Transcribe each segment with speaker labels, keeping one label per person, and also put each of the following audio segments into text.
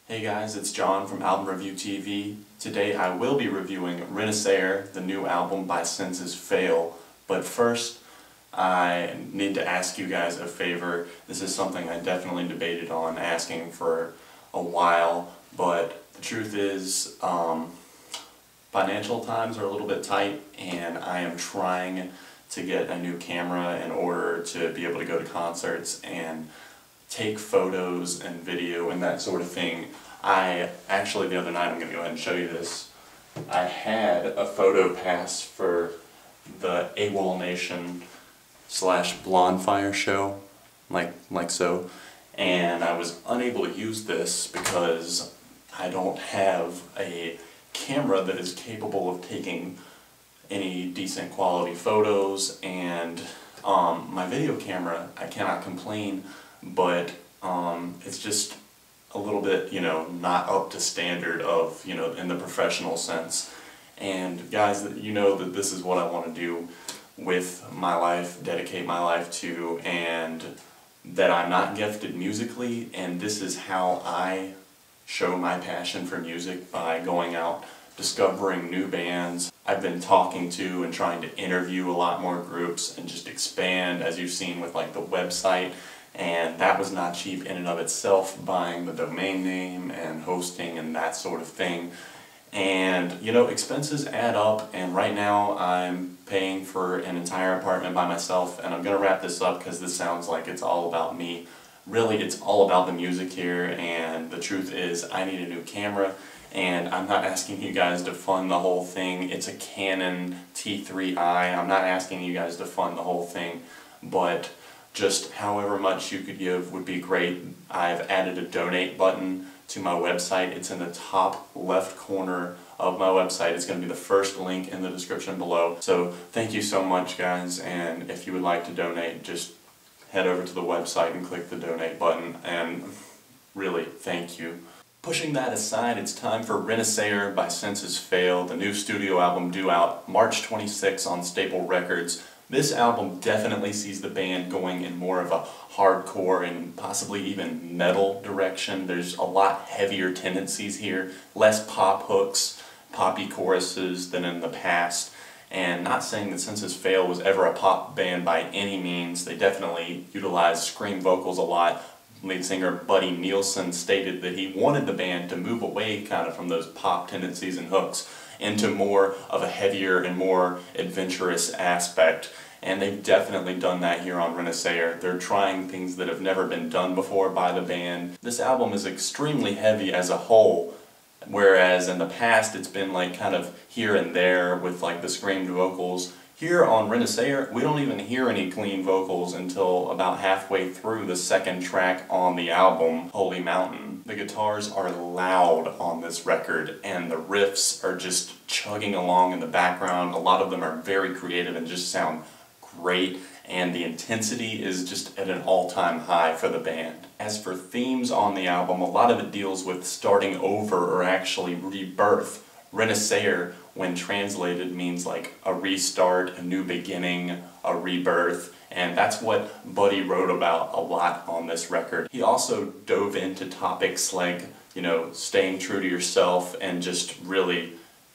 Speaker 1: Hey guys, it's John from Album Review TV. Today I will be reviewing Renacer, the new album by Senses Fail. But first, I need to ask you guys a favor. This is something I definitely debated on asking for a while, but the truth is, financial times are a little bit tight, and I am trying to get a new camera in order to be able to go to concerts and take photos and video and that sort of thing. I actually, the other night, I'm going to go ahead and show you this. I had a photo pass for the AWOL Nation / Blonde Fire show, like so, and I was unable to use this because I don't have a camera that is capable of taking any decent quality photos, and my video camera, I cannot complain, but it's just a little bit, not up to standard of, in the professional sense. And guys, you know that this is what I want to do with my life, dedicate my life to, and that I'm not gifted musically, and this is how I show my passion for music, by going out, discovering new bands. I've been talking to and trying to interview a lot more groups and just expand, as you've seen with like the website, and that was not cheap in and of itself, buying the domain name and hosting and that sort of thing. And expenses add up, and right now I'm paying for an entire apartment by myself, and I'm going to wrap this up because this sounds like it's all about me. Really, it's all about the music here, and the truth is I need a new camera, and I'm not asking you guys to fund the whole thing. It's a Canon T3i. I'm not asking you guys to fund the whole thing, but just however much you could give would be great. I've added a donate button to my website. It's in the top left corner of my website. It's going to be the first link in the description below. So thank you so much, guys, and if you would like to donate, just head over to the website and click the donate button, and really, thank you. Pushing that aside, it's time for Renacer by Senses Fail, the new studio album due out March 26 on Staple Records. This album definitely sees the band going in more of a hardcore and possibly even metal direction. There's a lot heavier tendencies here, less pop hooks, poppy choruses than in the past. And not saying that Senses Fail was ever a pop band by any means. They definitely utilized scream vocals a lot. Lead singer Buddy Nielsen stated that he wanted the band to move away kind of from those pop tendencies and hooks into more of a heavier and more adventurous aspect. And they've definitely done that here on Renacer. They're trying things that have never been done before by the band. This album is extremely heavy as a whole, whereas in the past it's been like kind of here and there with like the screamed vocals. Here on Renacer, we don't even hear any clean vocals until about halfway through the second track on the album, Holy Mountain. The guitars are loud on this record, and the riffs are just chugging along in the background. A lot of them are very creative and just sound great, and the intensity is just at an all-time high for the band. As for themes on the album, a lot of it deals with starting over, or actually rebirth. Renacer, when translated, means like a restart, a new beginning, a rebirth, and that's what Buddy wrote about a lot on this record. He also dove into topics like, staying true to yourself and just really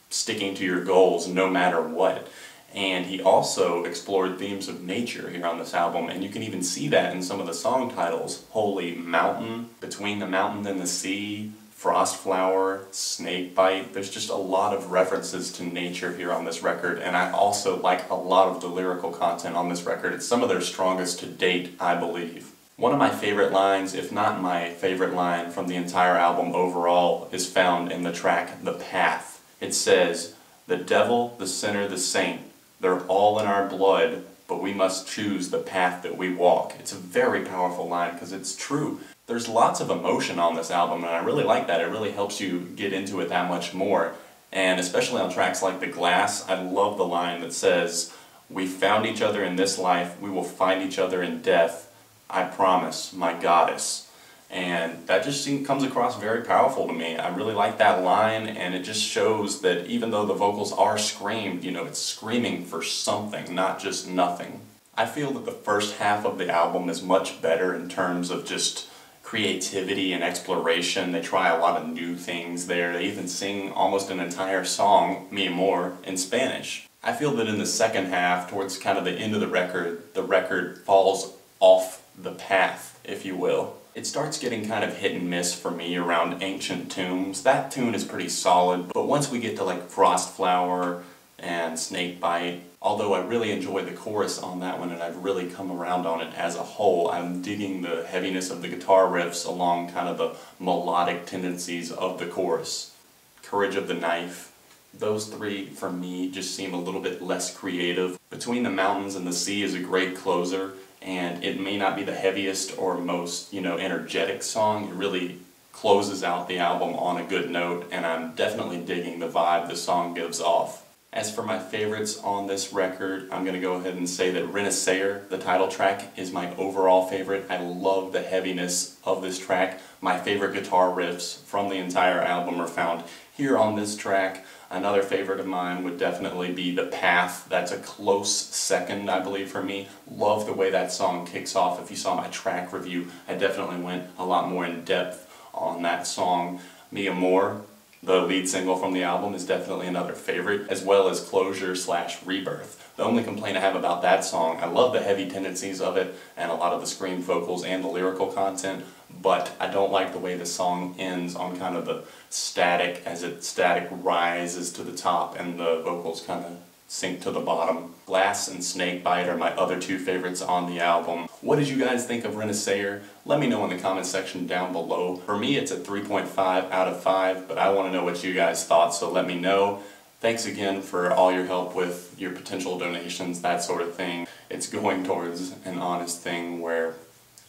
Speaker 1: sticking to your goals no matter what. And he also explored themes of nature here on this album, and you can even see that in some of the song titles. Holy Mountain, Between the Mountain and the Sea, Frostflower, Snakebite. There's just a lot of references to nature here on this record, and I also like a lot of the lyrical content on this record. It's some of their strongest to date, I believe. One of my favorite lines, if not my favorite line from the entire album overall, is found in the track The Path. It says, "The devil, the sinner, the saint, they're all in our blood, but we must choose the path that we walk." It's a very powerful line because it's true. There's lots of emotion on this album, and I really like that. It really helps you get into it that much more. And especially on tracks like The Glass, I love the line that says, "We found each other in this life, we will find each other in death. I promise, my goddess." And that just comes across very powerful to me. I really like that line, and it just shows that even though the vocals are screamed, it's screaming for something, not just nothing. I feel that the first half of the album is much better in terms of just creativity and exploration. They try a lot of new things there. They even sing almost an entire song, Mi Amor, in Spanish. I feel that in the second half, towards kind of the end of the record falls off the path, if you will. It starts getting kind of hit and miss for me around Ancient Tombs. That tune is pretty solid, but once we get to like Frost Flower and Snakebite, although I really enjoy the chorus on that one and I've really come around on it as a whole, I'm digging the heaviness of the guitar riffs along kind of the melodic tendencies of the chorus. Courage of the Knife. Those three, for me, just seem a little bit less creative. Between the Mountains and the Sea is a great closer, and it may not be the heaviest or most, energetic song. It really closes out the album on a good note, and I'm definitely digging the vibe the song gives off. As for my favorites on this record, I'm going to go ahead and say that Renacer, the title track, is my overall favorite. I love the heaviness of this track. My favorite guitar riffs from the entire album are found here on this track. Another favorite of mine would definitely be The Path. That's a close second, I believe, for me. Love the way that song kicks off. If you saw my track review, I definitely went a lot more in depth on that song. Mi Amor, the lead single from the album, is definitely another favorite, as well as Closure/Rebirth. The only complaint I have about that song, I love the heavy tendencies of it and a lot of the scream vocals and the lyrical content, but I don't like the way the song ends on kind of the static, as it static rises to the top and the vocals kind of sink to the bottom. Glass and Snakebite are my other two favorites on the album. What did you guys think of Renacer? Let me know in the comment section down below. For me, it's a 3.5 out of 5, but I want to know what you guys thought, so let me know. Thanks again for all your help with your potential donations, that sort of thing. It's going towards an honest thing where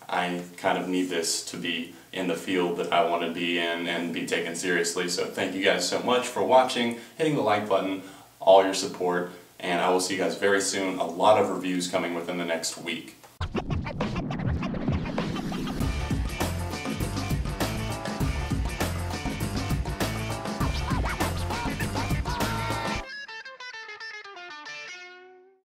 Speaker 1: I kind of need this to be in the field that I want to be in and be taken seriously. So thank you guys so much for watching, hitting the like button, all your support, and I will see you guys very soon. A lot of reviews coming within the next week.